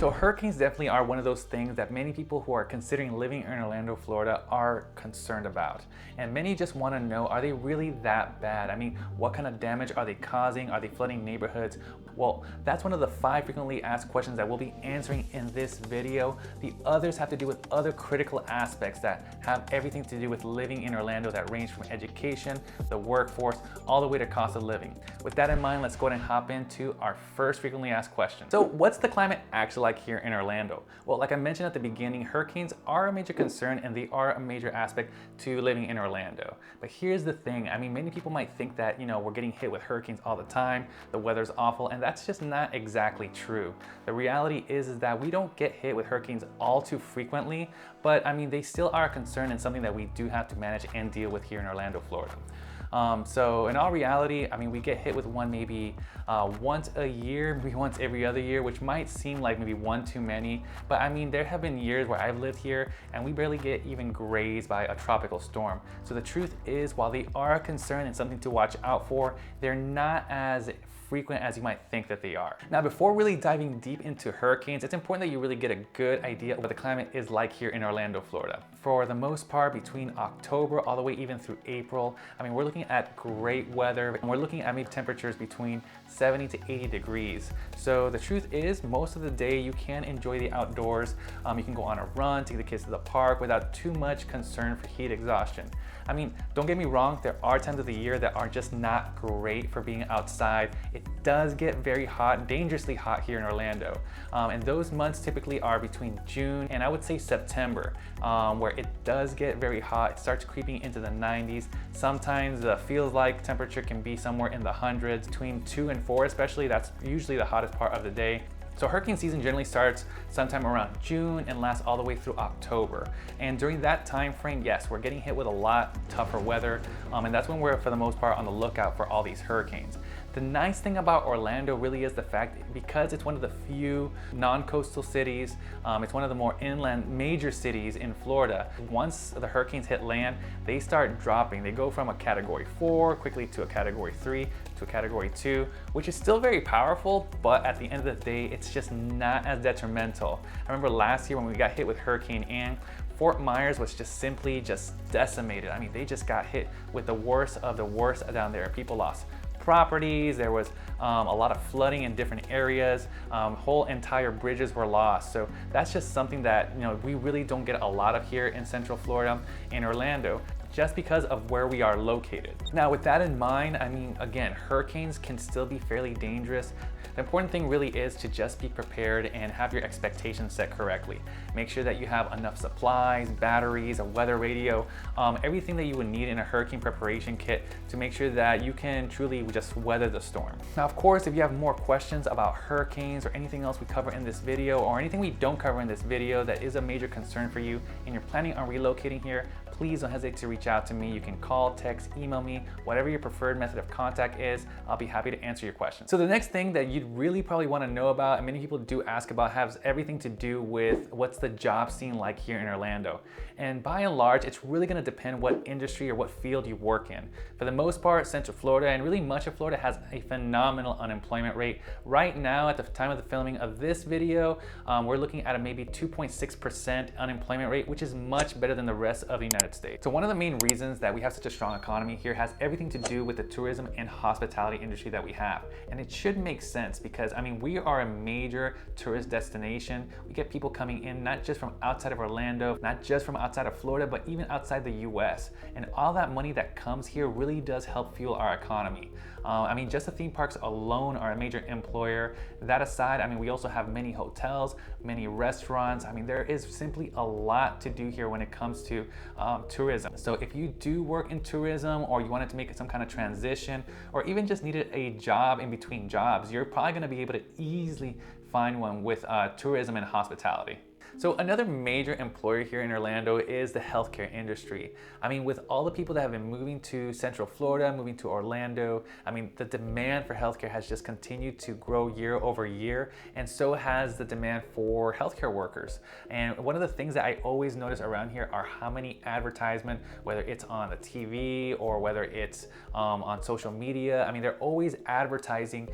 So hurricanes definitely are one of those things that many people who are considering living in Orlando, Florida are concerned about. And many just want to know, are they really that bad? I mean, what kind of damage are they causing? Are they flooding neighborhoods? Well, that's one of the 5 frequently asked questions that we'll be answering in this video. The others have to do with other critical aspects that have everything to do with living in Orlando that range from education, the workforce, all the way to cost of living. With that in mind, let's go ahead and hop into our first frequently asked question. So what's the climate actually like here in Orlando? Well, like I mentioned at the beginning, hurricanes are a major concern and they are a major aspect to living in Orlando. But here's the thing, I mean, many people might think that, we're getting hit with hurricanes all the time, the weather's awful, and that's just not exactly true. The reality is that we don't get hit with hurricanes all too frequently, but I mean, they still are a concern and something that we do have to manage and deal with here in Orlando, Florida. So in all reality, I mean, we get hit with one maybe once a year, maybe once every other year, which might seem like maybe one too many. But I mean, there have been years where I've lived here and we barely get even grazed by a tropical storm. So the truth is, while they are a concern and something to watch out for, they're not as frequent as you might think that they are. Now, before really diving deep into hurricanes, it's important that you really get a good idea of what the climate is like here in Orlando, Florida. For the most part, between October all the way even through April, I mean, we're looking at great weather and we're looking at maybe temperatures between 70 to 80 degrees. So the truth is, most of the day you can enjoy the outdoors. You can go on a run, take the kids to the park without too much concern for heat exhaustion. I mean, don't get me wrong, there are times of the year that are just not great for being outside. It does get very hot, dangerously hot here in Orlando. And those months typically are between June and I would say September, where it does get very hot. It starts creeping into the 90s. Sometimes the feels like temperature can be somewhere in the hundreds, between 2 and 4 especially. That's usually the hottest part of the day. So hurricane season generally starts sometime around June and lasts all the way through October. And during that time frame, yes, we're getting hit with a lot tougher weather. And that's when we're, for the most part, on the lookout for all these hurricanes. The nice thing about Orlando really is the fact, because it's one of the few non-coastal cities, it's one of the more inland major cities in Florida. Once the hurricanes hit land, they start dropping. They go from a category 4 quickly to a category 3 to a category 2, which is still very powerful, but at the end of the day, it's just not as detrimental. I remember last year when we got hit with Hurricane Ian, Fort Myers was just simply decimated. I mean, they just got hit with the worst of the worst down there. People lost properties, there was a lot of flooding in different areas, whole entire bridges were lost. So that's just something that we really don't get a lot of here in Central Florida, in Orlando, just because of where we are located. Now, with that in mind, I mean, again, hurricanes can still be fairly dangerous. The important thing really is to just be prepared and have your expectations set correctly. Make sure that you have enough supplies, batteries, a weather radio, everything that you would need in a hurricane preparation kit to make sure that you can truly just weather the storm. Now, of course, if you have more questions about hurricanes or anything else we cover in this video, or anything we don't cover in this video that is a major concern for you and you're planning on relocating here, please don't hesitate to reach out to me. You can call, text, email me, whatever your preferred method of contact is. I'll be happy to answer your questions. So the next thing that you'd really probably want to know about, and many people do ask about, has everything to do with what's the job scene like here in Orlando. And by and large, it's really going to depend what industry or what field you work in. For the most part, Central Florida and really much of Florida has a phenomenal unemployment rate. Right now, at the time of the filming of this video, we're looking at a maybe 2.6% unemployment rate, which is much better than the rest of the United States. So one of the main reasons that we have such a strong economy here has everything to do with the tourism and hospitality industry that we have. And it should make sense because, I mean, we are a major tourist destination. We get people coming in not just from outside of Orlando, not just from outside of Florida, but even outside the US. And all that money that comes here really does help fuel our economy. I mean, just the theme parks alone are a major employer. That aside, I mean, we also have many hotels, many restaurants. I mean, there is simply a lot to do here when it comes to tourism. So if you do work in tourism, or you wanted to make some kind of transition, or even just needed a job in between jobs, you're probably gonna be able to easily find one with tourism and hospitality. So another major employer here in Orlando is the healthcare industry. I mean, with all the people that have been moving to Central Florida, moving to Orlando, I mean, the demand for healthcare has just continued to grow year over year, and so has the demand for healthcare workers. And one of the things that I always notice around here are how many advertisements, whether it's on the TV or whether it's on social media, I mean, they're always advertising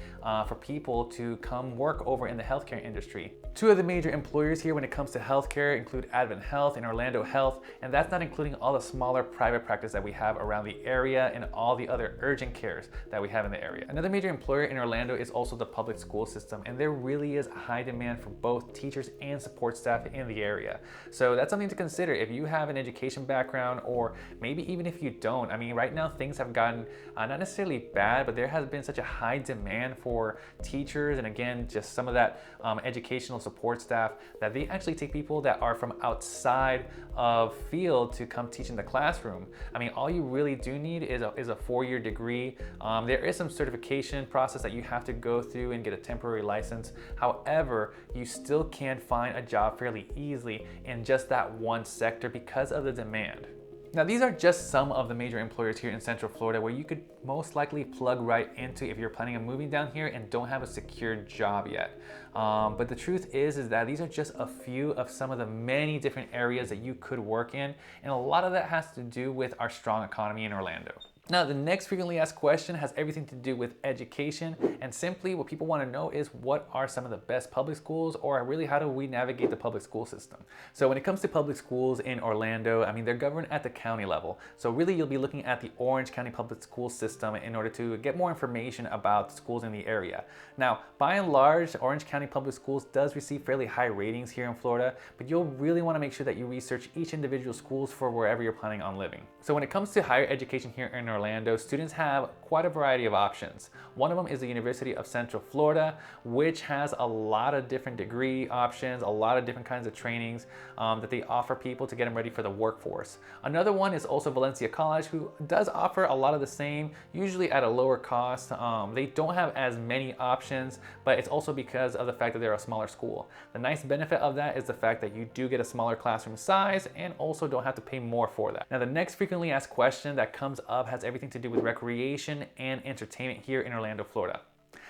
for people to come work over in the healthcare industry. Two of the major employers here when it comes to healthcare include Advent Health and Orlando Health, and that's not including all the smaller private practice that we have around the area and all the other urgent cares that we have in the area. Another major employer in Orlando is also the public school system, and there really is a high demand for both teachers and support staff in the area. So that's something to consider if you have an education background, or maybe even if you don't. I mean, right now things have gotten not necessarily bad, but there has been such a high demand for teachers and again, just some of that educational support staff that they actually take people that are from outside of field to come teach in the classroom. I mean, all you really do need is a 4-year degree. There is some certification process that you have to go through and get a temporary license. However, you still can find a job fairly easily in just that one sector because of the demand. Now, these are just some of the major employers here in Central Florida where you could most likely plug right into if you're planning on moving down here and don't have a secure job yet. But the truth is that these are just a few of some of the many different areas that you could work in, and a lot of that has to do with our strong economy in Orlando. Now, the next frequently asked question has everything to do with education, and simply what people want to know is what are some of the best public schools, or really how do we navigate the public school system? So when it comes to public schools in Orlando, I mean, they're governed at the county level. So really you'll be looking at the Orange County public school system in order to get more information about schools in the area. Now, by and large, Orange County Public Schools does receive fairly high ratings here in Florida, but you'll really want to make sure that you research each individual schools for wherever you're planning on living. So when it comes to higher education here in Orlando, students have quite a variety of options. One of them is the University of Central Florida, which has a lot of different degree options, a lot of different kinds of trainings that they offer people to get them ready for the workforce. Another one is also Valencia College, who does offer a lot of the same, usually at a lower cost. They don't have as many options, but it's also because of the fact that they're a smaller school. The nice benefit of that is the fact that you do get a smaller classroom size and also don't have to pay more for that. Now, the next frequently asked question that comes up has everything to do with recreation and entertainment here in Orlando, Florida.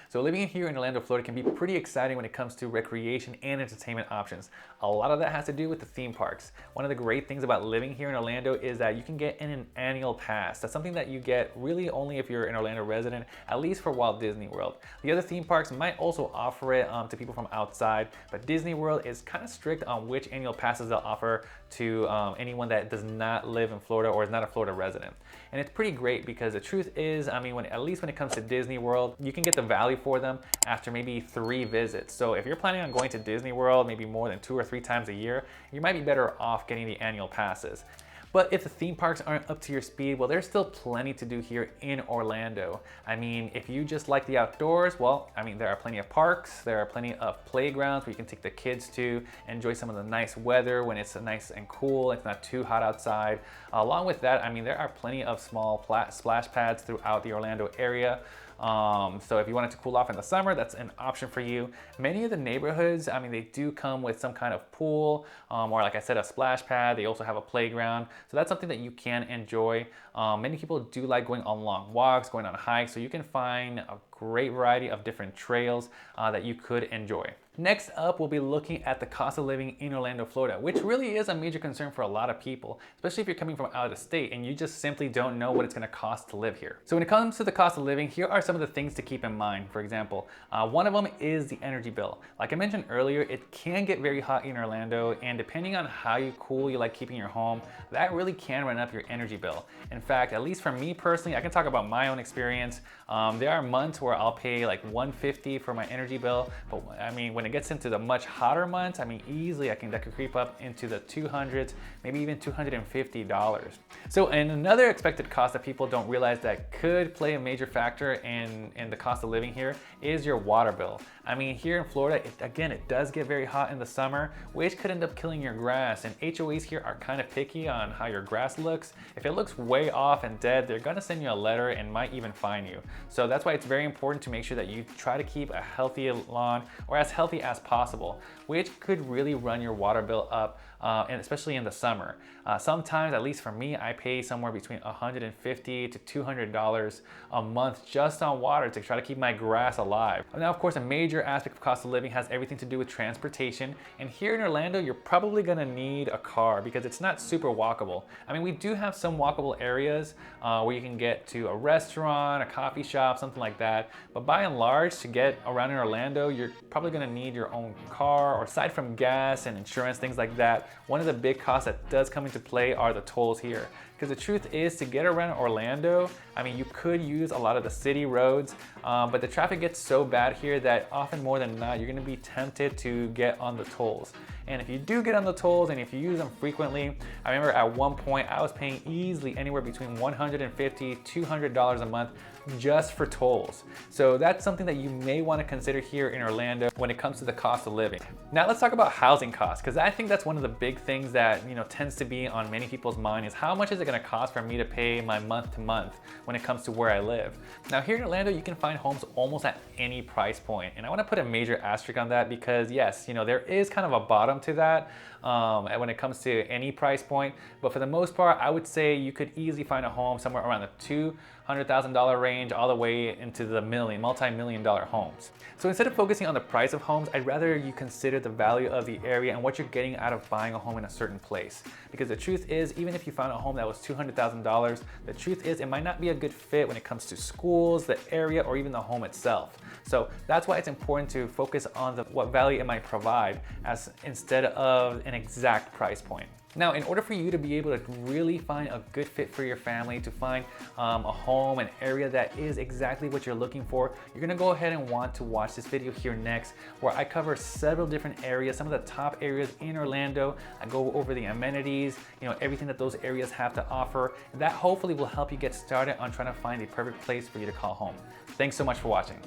So living here in Orlando, Florida can be pretty exciting when it comes to recreation and entertainment options. A lot of that has to do with the theme parks. One of the great things about living here in Orlando is that you can get an annual pass. That's something that you get really only if you're an Orlando resident, at least for Walt Disney World. The other theme parks might also offer it to people from outside, but Disney World is kind of strict on which annual passes they'll offer to anyone that does not live in Florida or is not a Florida resident. And it's pretty great because the truth is, I mean, at least when it comes to Disney World, you can get the value for them after maybe 3 visits. So if you're planning on going to Disney World maybe more than 2 or 3 times a year, you might be better off getting the annual passes. But if the theme parks aren't up to your speed, well, there's still plenty to do here in Orlando. I mean, if you just like the outdoors, well, I mean, there are plenty of parks, there are plenty of playgrounds where you can take the kids to enjoy some of the nice weather when it's nice and cool, it's not too hot outside. Along with that, I mean, there are plenty of small splash pads throughout the Orlando area. So if you wanted to cool off in the summer, that's an option for you. Many of the neighborhoods, I mean, they do come with some kind of pool, or like I said, a splash pad. They also have a playground. So that's something that you can enjoy. Many people do like going on long walks, going on hikes, so you can find a great variety of different trails that you could enjoy. Next up, we'll be looking at the cost of living in Orlando, Florida, which really is a major concern for a lot of people, especially if you're coming from out of state and you just simply don't know what it's going to cost to live here. So when it comes to the cost of living, here are some of the things to keep in mind. For example, one of them is the energy bill. Like I mentioned earlier, it can get very hot in Orlando, and depending on how cool you like keeping your home, that really can run up your energy bill. In fact, at least for me personally, I can talk about my own experience. There are months where I'll pay like $150 for my energy bill, but I mean, when it gets into the much hotter months, I mean, easily that could creep up into the 200s, maybe even $250. So, and another expected cost that people don't realize that could play a major factor in the cost of living here is your water bill. I mean, here in Florida, it does get very hot in the summer, which could end up killing your grass. And HOAs here are kind of picky on how your grass looks. If it looks way off and dead, they're gonna send you a letter and might even fine you. So that's why it's very important to make sure that you try to keep a healthy lawn, or as healthy as possible, which could really run your water bill up, and especially in the summer. Sometimes, at least for me, I pay somewhere between $150 to $200 a month just on water to try to keep my grass alive. Now, of course, a major aspect of cost of living has everything to do with transportation. And here in Orlando, you're probably gonna need a car because it's not super walkable. I mean, we do have some walkable areas where you can get to a restaurant, a coffee shop, something like that. But by and large, to get around in Orlando, you're probably gonna need your own car, or aside from gas and insurance, things like that, one of the big costs that does come into play are the tolls here. Because the truth is, to get around Orlando, I mean, you could use a lot of the city roads, but the traffic gets so bad here that often more than not, you're gonna be tempted to get on the tolls. And if you do get on the tolls and if you use them frequently, I remember at one point I was paying easily anywhere between $150, $200 a month just for tolls. So that's something that you may want to consider here in Orlando when it comes to the cost of living. Now let's talk about housing costs, because I think that's one of the big things that tends to be on many people's mind is how much is it going to cost for me to pay my month to month when it comes to where I live. Now here in Orlando, you can find homes almost at any price point, and I want to put a major asterisk on that because yes, there is kind of a bottom to that when it comes to any price point, but for the most part, I would say you could easily find a home somewhere around the $200,000 range all the way into the multi-million dollar homes. So instead of focusing on the price of homes, I'd rather you consider the value of the area and what you're getting out of buying a home in a certain place. Because the truth is, even if you found a home that was $200,000, the truth is it might not be a good fit when it comes to schools, the area, or even the home itself. So that's why it's important to focus on what value it might provide instead of an exact price point. Now, in order for you to be able to really find a good fit for your family, to find a home, an area that is exactly what you're looking for, you're gonna go ahead and want to watch this video here next, where I cover several different areas, some of the top areas in Orlando. I go over the amenities, everything that those areas have to offer. That hopefully will help you get started on trying to find the perfect place for you to call home. Thanks so much for watching.